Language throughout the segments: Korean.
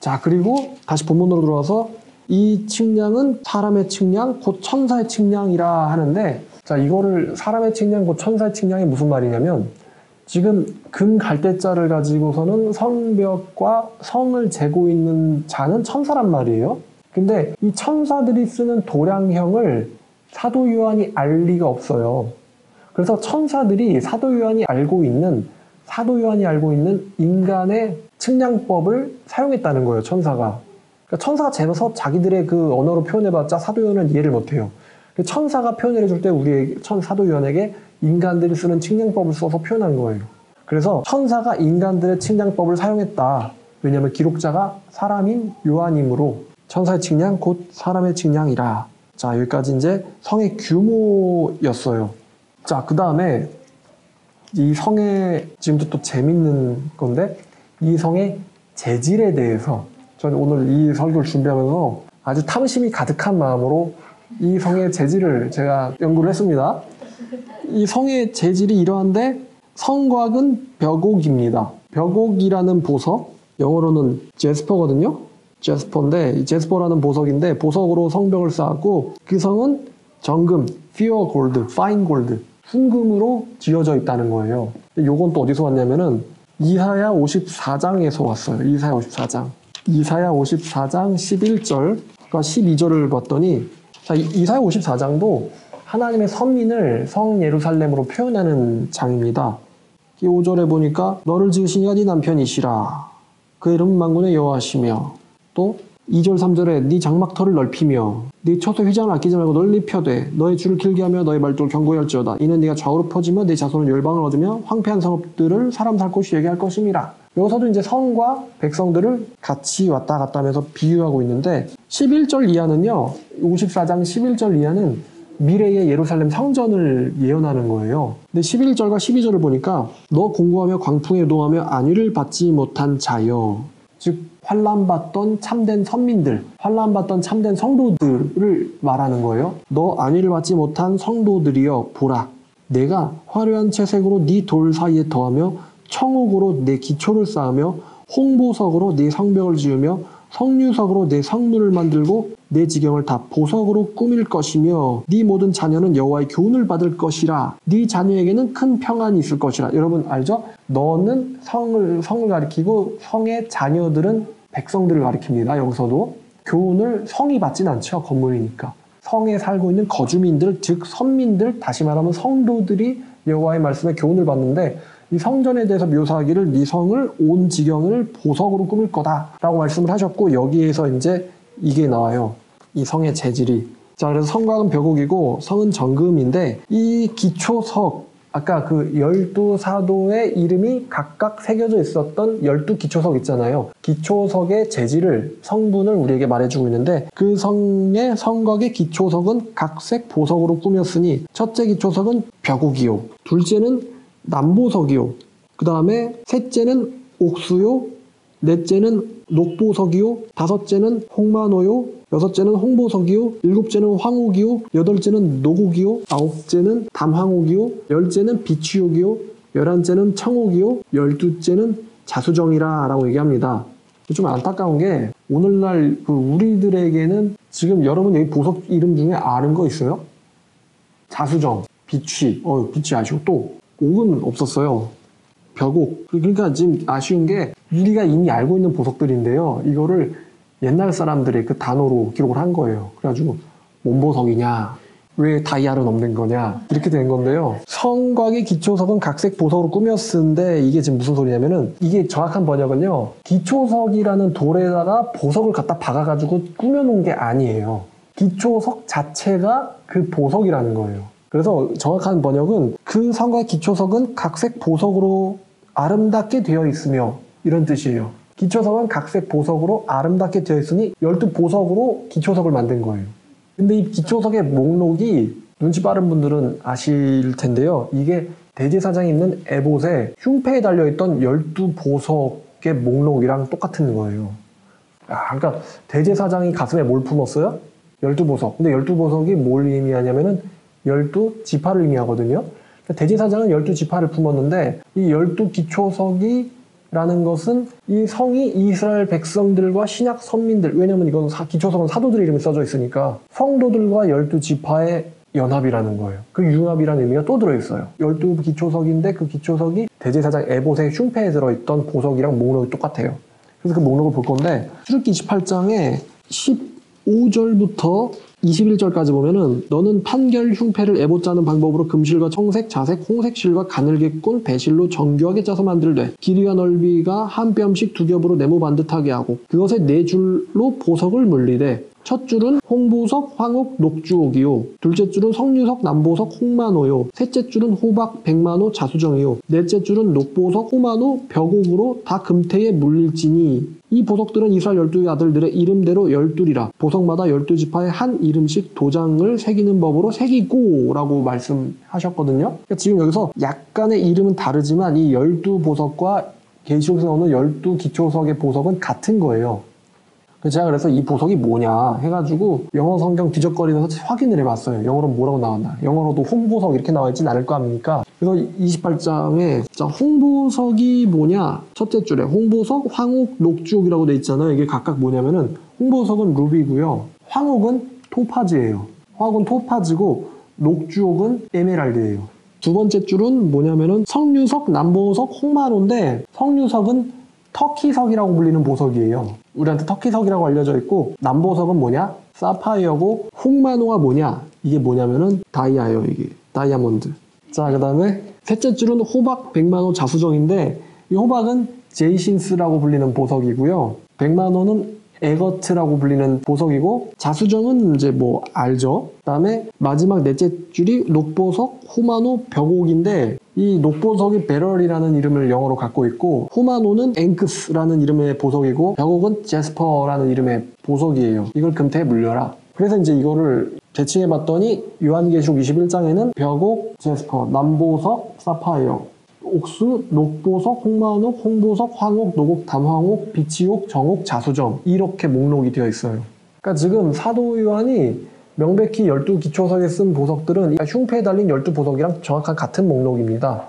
자, 그리고 다시 본문으로 들어와서 이 측량은 사람의 측량 곧 천사의 측량이라 하는데, 자, 이거를 사람의 측량 곧 천사의 측량이 무슨 말이냐면, 지금 금 갈대자를 가지고서는 성벽과 성을 재고 있는 자는 천사란 말이에요. 근데 이 천사들이 쓰는 도량형을 사도 요한이 알 리가 없어요. 그래서 천사들이 사도 요한이 알고 있는 인간의 측량법을 사용했다는 거예요, 천사가. 그러니까 천사가 재서 자기들의 그 언어로 표현해봤자 사도 요한은 이해를 못해요. 천사가 표현을 해줄 때 우리 사도 요한에게 인간들이 쓰는 측량법을 써서 표현한 거예요. 그래서 천사가 인간들의 측량법을 사용했다. 왜냐하면 기록자가 사람인 요한이므로 천사의 측량 곧 사람의 측량이라. 자, 여기까지 이제 성의 규모였어요. 자, 그 다음에 이 성의, 지금도 또 재밌는 건데, 이 성의 재질에 대해서 저는 오늘 이 설교를 준비하면서 아주 탐심이 가득한 마음으로 이 성의 재질을 제가 연구를 했습니다. 이 성의 재질이 이러한데, 성곽은 벽옥입니다. 벽옥이라는 보석, 영어로는 제스퍼거든요. 제스퍼인데, 제스퍼라는 보석인데, 보석으로 성벽을 쌓았고, 그 성은 정금, pure gold, fine gold, 순금으로 지어져 있다는 거예요. 요건 또 어디서 왔냐면은 이사야 54장에서 왔어요. 이사야 54장 11절과 12절을 봤더니, 자, 이사야 54장도 하나님의 선민을 성 예루살렘으로 표현하는 장입니다. 5절에 보니까 너를 지으신 이가 네 남편이시라. 그 이름은 만군의 여호와시며, 또 2절 3절에 네 장막터를 넓히며 네 처소 휘장을 아끼지 말고 널리 펴되 너의 줄을 길게 하며 너의 말뚝을 견고히 할지어다. 이는 네가 좌우로 퍼지며 네 자손은 열방을 얻으며 황폐한 성읍들을 사람 살 곳이 되게 할 것임이라. 여기서도 이제 성과 백성들을 같이 왔다 갔다 하면서 비유하고 있는데, 11절 이하는요, 54장 11절 이하는 미래의 예루살렘 성전을 예언하는 거예요. 근데 11절과 12절을 보니까 너 공고하며 광풍에 요동하며 안위를 받지 못한 자여, 즉 환난받던 참된 선민들, 환난받던 참된 성도들을 말하는 거예요. 너 안위를 받지 못한 성도들이여, 보라, 내가 화려한 채색으로 네 돌 사이에 더하며 청옥으로 내 기초를 쌓으며 홍보석으로 네 성벽을 지으며 성류석으로 내 성문을 만들고 내 지경을 다 보석으로 꾸밀 것이며 네 모든 자녀는 여호와의 교훈을 받을 것이라. 네 자녀에게는 큰 평안이 있을 것이라. 여러분 알죠? 너는 성을 가리키고 성의 자녀들은 백성들을 가리킵니다. 여기서도 교훈을 성이 받진 않죠. 건물이니까. 성에 살고 있는 거주민들, 즉 선민들, 다시 말하면 성도들이 여호와의 말씀에 교훈을 받는데, 이 성전에 대해서 묘사하기를 네 성을 온 지경을 보석으로 꾸밀 거다라고 말씀을 하셨고, 여기에서 이제 이게 나와요. 이 성의 재질이. 자, 그래서 성곽은 벽옥이고 성은 정금인데, 이 기초석, 아까 그 12사도의 이름이 각각 새겨져 있었던 12기초석 있잖아요. 기초석의 재질을, 성분을 우리에게 말해주고 있는데, 그 성의 성곽의 기초석은 각색 보석으로 꾸몄으니, 첫째 기초석은 벽옥이요, 둘째는 남보석이요, 그 다음에 셋째는 옥수요, 넷째는 녹보석이요, 다섯째는 홍마노요, 여섯째는 홍보석이요, 일곱째는 황옥이요, 여덟째는 노곡이요, 아홉째는 담황옥이요, 열째는 비취옥이요, 열한째는 청옥이요, 열두째는 자수정이라 라고 얘기합니다. 좀 안타까운 게, 오늘날 우리들에게는 지금 여러분 여기 보석 이름 중에 아는 거 있어요? 자수정, 비취, 비취 아시고, 또 옥은 없었어요. 벽옥. 그러니까 지금 아쉬운 게, 우리가 이미 알고 있는 보석들인데요, 이거를 옛날 사람들의 그 단어로 기록을 한 거예요. 그래가지고 뭔 보석이냐, 왜 다이아는 없는 거냐, 이렇게 된 건데요. 성곽의 기초석은 각색 보석으로 꾸몄는데, 이게 지금 무슨 소리냐면은, 이게 정확한 번역은요, 기초석이라는 돌에다가 보석을 갖다 박아가지고 꾸며놓은 게 아니에요. 기초석 자체가 그 보석이라는 거예요. 그래서 정확한 번역은, 그 성곽 기초석은 각색 보석으로 아름답게 되어 있으며, 이런 뜻이에요. 기초석은 각색 보석으로 아름답게 되어 있으니 12보석으로 기초석을 만든 거예요. 근데 이 기초석의 목록이 눈치 빠른 분들은 아실 텐데요, 이게 대제사장이 입는 에봇에 흉패에 달려있던 12보석의 목록이랑 똑같은 거예요. 그러니까 대제사장이 가슴에 뭘 품었어요? 12보석. 근데 12보석이 뭘 의미하냐면은 12지파를 의미하거든요. 대제사장은 12지파를 품었는데, 이 12기초석이 라는 것은 이 성이 이스라엘 백성들과 신약 선민들, 왜냐면 이건 기초석은 사도들 이름이 써져 있으니까 성도들과 12지파의 연합이라는 거예요. 그 융합이라는 의미가 또 들어있어요. 12기초석인데 그 기초석이 대제사장 에봇의 흉패에 들어있던 보석이랑 목록이 똑같아요. 그래서 그 목록을 볼 건데 출애굽기 28장에 15절부터 21절까지 보면은 너는 판결 흉패를 에봇 짜는 방법으로 금실과 청색, 자색, 홍색실과 가늘게 꼰 배실로 정교하게 짜서 만들되 길이와 넓이가 한 뼘씩 두 겹으로 네모 반듯하게 하고 그것에 네 줄로 보석을 물리되 첫 줄은 홍보석, 황옥, 녹주옥이요. 둘째 줄은 석류석, 남보석, 홍만호요. 셋째 줄은 호박, 백만호, 자수정이요. 넷째 줄은 녹보석, 호만호, 벽옥으로 다 금태에 물릴지니 이 보석들은 이스라엘 12 아들들의 이름대로 12이라 보석마다 12지파에 한 이름씩 도장을 새기는 법으로 새기고 라고 말씀하셨거든요. 그러니까 지금 여기서 약간의 이름은 다르지만 이 12보석과 계시록에서 나오는 12기초석의 보석은 같은 거예요. 제가 그래서 이 보석이 뭐냐 해가지고 영어 성경 뒤적거리면서 확인을 해봤어요. 영어로 뭐라고 나왔나. 영어로도 홍보석 이렇게 나와있진 않을 거 아닙니까? 그래서 28장에 홍보석이 뭐냐, 첫째 줄에 홍보석, 황옥, 녹주옥이라고 돼 있잖아요. 이게 각각 뭐냐면은 홍보석은 루비고요, 황옥은 토파즈예요. 황옥은 토파즈고 녹주옥은 에메랄드예요. 두 번째 줄은 뭐냐면은 석류석, 남보석, 홍만호인데 석류석은 터키석이라고 불리는 보석이에요. 우리한테 터키석이라고 알려져 있고, 남보석은 뭐냐? 사파이어고, 홍만호가 뭐냐? 이게 뭐냐면은 다이아예요. 이게 다이아몬드. 자, 그 다음에 셋째 줄은 호박, 백만호, 자수정인데 이 호박은 제이신스라고 불리는 보석이고요, 백만호는 에거트라고 불리는 보석이고, 자수정은 이제 뭐 알죠. 그 다음에 마지막 넷째 줄이 녹보석, 호만호, 벽옥인데 이 녹보석이 베럴이라는 이름을 영어로 갖고 있고, 호만호는 앵크스라는 이름의 보석이고, 벽옥은 제스퍼라는 이름의 보석이에요. 이걸 금태에 물려라. 그래서 이제 이거를 대칭해봤더니 요한계시록 21장에는 벽옥, 제스퍼, 남보석, 사파이어, 옥수, 녹보석, 홍만옥, 홍보석, 황옥, 노곡, 담황옥, 비치옥, 정옥, 자수정, 이렇게 목록이 되어 있어요. 그러니까 지금 사도 요한이 명백히 12기초석에 쓴 보석들은 흉패에 달린 12보석이랑 정확한 같은 목록입니다.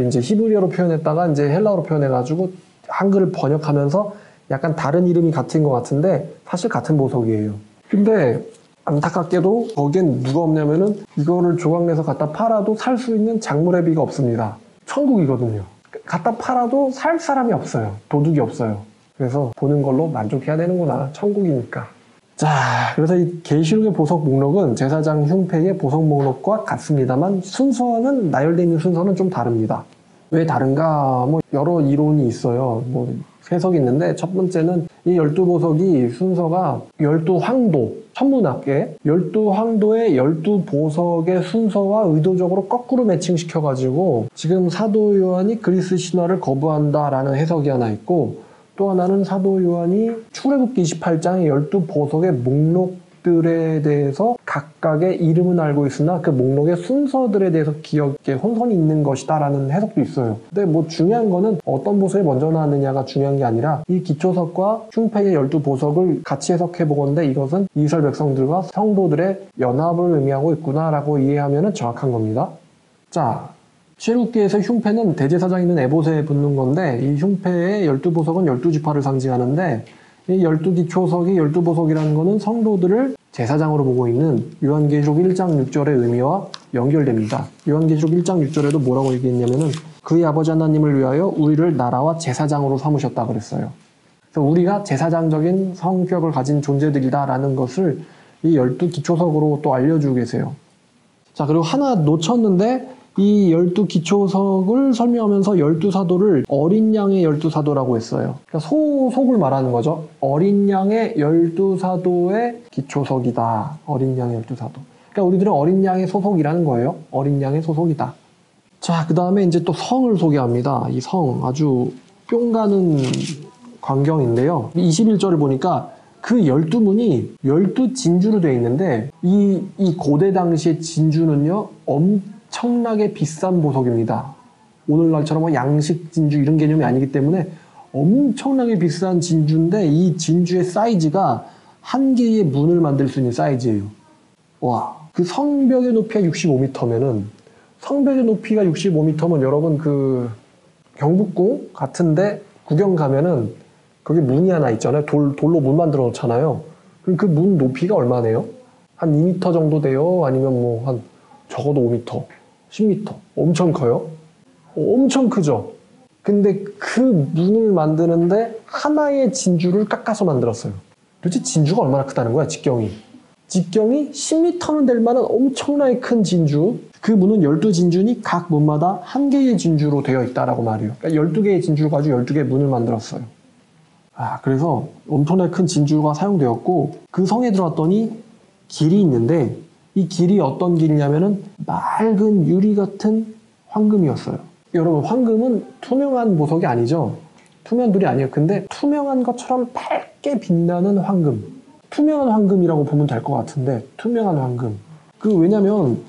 이제 히브리어로 표현했다가 이제 헬라어로 표현해가지고 한글을 번역하면서 약간 다른 이름이 같은 것 같은데 사실 같은 보석이에요. 근데 안타깝게도 거기엔 누가 없냐면은 이거를 조각내서 갖다 팔아도 살 수 있는 장물회비가 없습니다. 천국이거든요. 갖다 팔아도 살 사람이 없어요. 도둑이 없어요. 그래서 보는 걸로 만족해야 되는구나. 천국이니까. 자, 그래서 이 계시록의 보석 목록은 제사장 흉패의 보석 목록과 같습니다만 순서는, 나열되어 있는 순서는 좀 다릅니다. 왜 다른가? 뭐 여러 이론이 있어요. 뭐 해석이 있는데, 첫 번째는 이 12보석이 순서가 12황도, 천문학계 12황도의 12보석의 순서와 의도적으로 거꾸로 매칭시켜가지고 지금 사도 요한이 그리스 신화를 거부한다라는 해석이 하나 있고, 또 하나는 사도 요한이 출애굽기 28장의 12보석의 목록들에 대해서 각각의 이름은 알고 있으나 그 목록의 순서들에 대해서 기억에 혼선이 있는 것이다라는 해석도 있어요. 근데 뭐 중요한 거는 어떤 보석이 먼저 나왔느냐가 중요한 게 아니라 이 기초석과 흉패의 12보석을 같이 해석해 보건대 이것은 이스라엘 백성들과 성도들의 연합을 의미하고 있구나라고 이해하면 정확한 겁니다. 자, 출애굽기에서 흉패는 대제사장이 있는 에봇에 붙는 건데, 이 흉패의 12보석은 12지파를 상징하는데, 이 12기초석이 12보석이라는 거는 성도들을 제사장으로 보고 있는 요한계시록 1장 6절의 의미와 연결됩니다. 요한계시록 1장 6절에도 뭐라고 얘기했냐면은 그의 아버지 하나님을 위하여 우리를 나라와 제사장으로 삼으셨다 그랬어요. 그래서 우리가 제사장적인 성격을 가진 존재들이다라는 것을 이 12기초석으로 또 알려주고 계세요. 자, 그리고 하나 놓쳤는데, 이 12기초석을 설명하면서 12사도를 어린 양의 12사도라고 했어요. 그러니까 속을 말하는 거죠. 어린 양의 12사도의 기초석이다. 어린 양의 12사도. 그러니까 우리들은 어린 양의 소속이라는 거예요. 어린 양의 소속이다. 자, 그 다음에 이제 또 성을 소개합니다. 이 성, 아주 뿅 가는 광경인데요. 21절을 보니까 그 12문이 12진주로 되어 있는데, 이 고대 당시의 진주는요, 엄청나게 비싼 보석입니다. 오늘날처럼 뭐 양식 진주 이런 개념이 아니기 때문에 엄청나게 비싼 진주인데, 이 진주의 사이즈가 한 개의 문을 만들 수 있는 사이즈예요. 와, 그 성벽의 높이가 65m면은, 성벽의 높이가 65m면 여러분 그 경복궁 같은데 구경 가면은 거기 문이 하나 있잖아요. 돌로 문 만들어 놓잖아요. 그럼 그 문 높이가 얼마네요? 한 2m 정도 돼요? 아니면 뭐 한 적어도 5m, 10m. 엄청 커요? 엄청 크죠? 근데 그 문을 만드는데 하나의 진주를 깎아서 만들었어요. 도대체 진주가 얼마나 크다는 거야, 직경이. 직경이 10m는 될 만한 엄청나게 큰 진주. 그 문은 12진주니 각 문마다 한 개의 진주로 되어 있다라고 말해요. 그러니까 12개의 진주를 가지고 12개의 문을 만들었어요. 그래서 엄청나게 큰 진주가 사용되었고, 그 성에 들어왔더니 길이 있는데, 이 길이 어떤 길이냐면은 맑은 유리 같은 황금이었어요. 여러분, 황금은 투명한 보석이 아니죠? 투명한 돌이 아니에요. 근데 투명한 것처럼 밝게 빛나는 황금. 투명한 황금이라고 보면 될 것 같은데, 투명한 황금. 왜냐면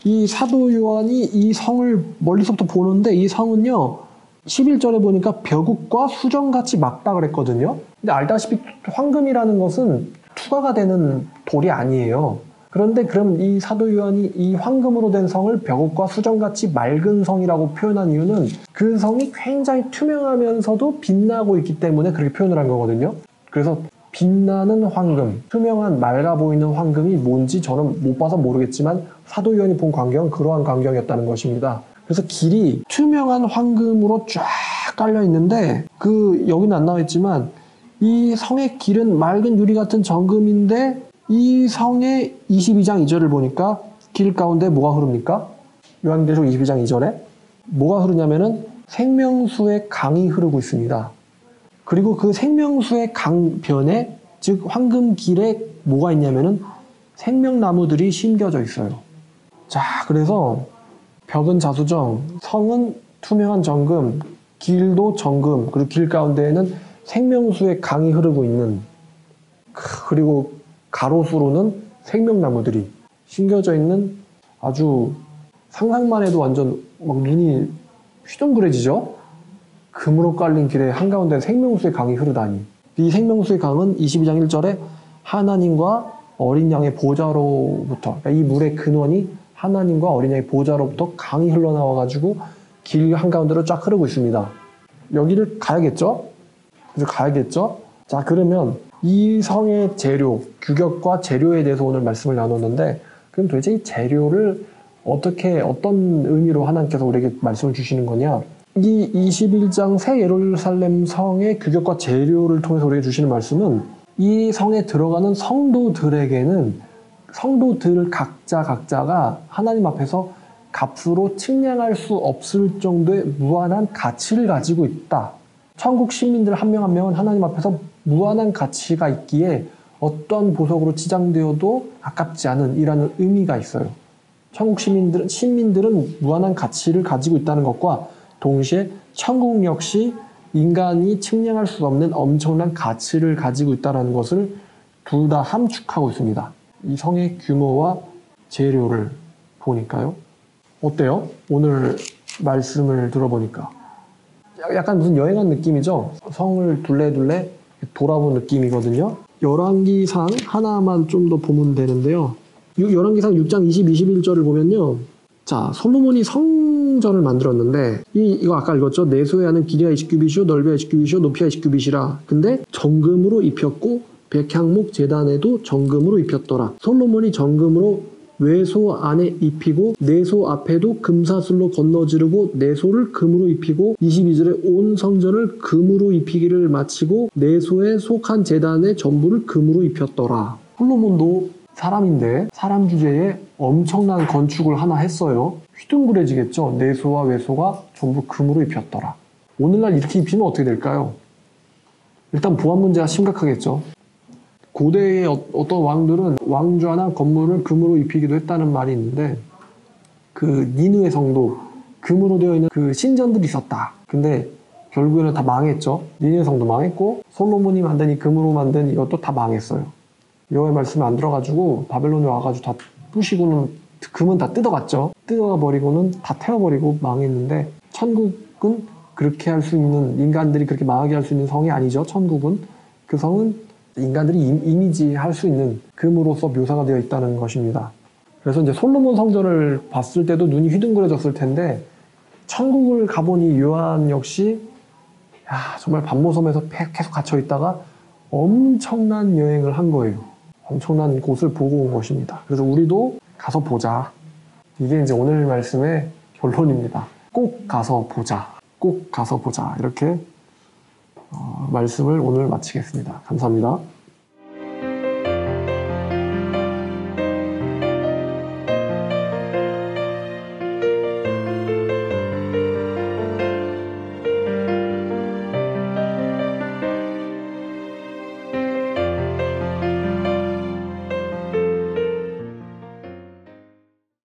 이 사도 요한이 이 성을 멀리서부터 보는데, 이 성은요 11절에 보니까 벼국과 수정같이 막다 그랬거든요. 근데 알다시피 황금이라는 것은 투과가 되는 돌이 아니에요. 그런데 그럼 이 사도 요한이 이 황금으로 된 성을 벼국과 수정같이 맑은 성이라고 표현한 이유는 그 성이 굉장히 투명하면서도 빛나고 있기 때문에 그렇게 표현을 한 거거든요. 그래서 빛나는 황금, 투명한 맑아 보이는 황금이 뭔지 저는 못 봐서 모르겠지만 사도 요한이 본 광경은 그러한 광경이었다는 것입니다. 그래서 길이 투명한 황금으로 쫙 깔려 있는데, 여기는 안 나와 있지만 이 성의 길은 맑은 유리 같은 정금인데, 이 성의 22장 2절을 보니까 길 가운데 뭐가 흐릅니까? 요한계시록 22장 2절에 뭐가 흐르냐면은 생명수의 강이 흐르고 있습니다. 그리고 그 생명수의 강변에, 즉 황금길에 뭐가 있냐면은 생명나무들이 심겨져 있어요. 자, 그래서 벽은 자수정, 성은 투명한 정금, 길도 정금, 그리고 길 가운데에는 생명수의 강이 흐르고 있는, 그리고 가로수로는 생명나무들이 심겨져 있는, 아주 상상만 해도 완전 막 눈이 휘둥그레지죠? 금으로 깔린 길에 한가운데 생명수의 강이 흐르다니. 이 생명수의 강은 22장 1절에 하나님과 어린 양의 보좌로부터, 그러니까 이 물의 근원이 하나님과 어린 양의 보좌로부터 강이 흘러나와가지고 길 한가운데로 쫙 흐르고 있습니다. 여기를 가야겠죠? 그래서 가야겠죠? 자, 그러면 이 성의 재료, 규격과 재료에 대해서 오늘 말씀을 나눴는데, 그럼 도대체 이 재료를 어떤 의미로 하나님께서 우리에게 말씀을 주시는 거냐? 이 21장 새 예루살렘 성의 규격과 재료를 통해서 우리에게 주시는 말씀은, 이 성에 들어가는 성도들에게는 성도들 각자가 하나님 앞에서 값으로 측량할 수 없을 정도의 무한한 가치를 가지고 있다. 천국 시민들 한 명 한 명은 하나님 앞에서 무한한 가치가 있기에 어떤 보석으로 치장되어도 아깝지 않은 이라는 의미가 있어요. 천국 시민들은 무한한 가치를 가지고 있다는 것과 동시에 천국 역시 인간이 측량할 수 없는 엄청난 가치를 가지고 있다는 것을 둘 다 함축하고 있습니다. 이 성의 규모와 재료를 보니까요. 어때요? 오늘 말씀을 들어보니까 약간 무슨 여행한 느낌이죠? 성을 둘레둘레 돌아본 느낌이거든요. 열왕기상 하나만 좀 더 보면 되는데요. 열왕기상 6장 20, 21절을 보면요. 자, 솔로몬이 성전을 만들었는데, 이거 아까 읽었죠? 내소에 하는 길이가 20규빗이요, 넓이가 20규빗이요, 높이가 20규빗이라. 근데 정금으로 입혔고, 백향목 제단에도 정금으로 입혔더라. 솔로몬이 정금으로 외소 안에 입히고, 내소 앞에도 금사슬로 건너지르고, 내소를 금으로 입히고, 22절에 온 성전을 금으로 입히기를 마치고, 내소에 속한 제단의 전부를 금으로 입혔더라. 솔로몬도 사람인데 사람 주제에 엄청난 건축을 하나 했어요. 휘둥그레지겠죠. 내소와 외소가 전부 금으로 입혔더라. 오늘날 이렇게 입히면 어떻게 될까요? 일단 보안 문제가 심각하겠죠. 고대의 어떤 왕들은 왕좌나 건물을 금으로 입히기도 했다는 말이 있는데, 니느웨 성도 금으로 되어 있는 신전들이 있었다. 근데 결국에는 다 망했죠. 니느웨 성도 망했고, 솔로몬이 만든 이 금으로 만든 이것도 다 망했어요. 여호와의 말씀이 안 들어가지고 바벨론에 와가지고 다 부시고는 금은 다 뜯어갔죠. 뜯어버리고는 다 태워버리고 망했는데, 천국은 그렇게 할 수 있는, 인간들이 그렇게 망하게 할 수 있는 성이 아니죠. 천국은, 그 성은 인간들이 이미지할 수 있는 금으로서 묘사가 되어 있다는 것입니다. 그래서 이제 솔로몬 성전을 봤을 때도 눈이 휘둥그레졌을 텐데, 천국을 가보니 요한 역시 야, 정말 반모섬에서 계속 갇혀 있다가 엄청난 여행을 한 거예요. 엄청난 곳을 보고 온 것입니다. 그래서 우리도 가서 보자. 이게 이제 오늘 말씀의 결론입니다. 꼭 가서 보자. 꼭 가서 보자. 이렇게 말씀을 오늘 마치겠습니다. 감사합니다.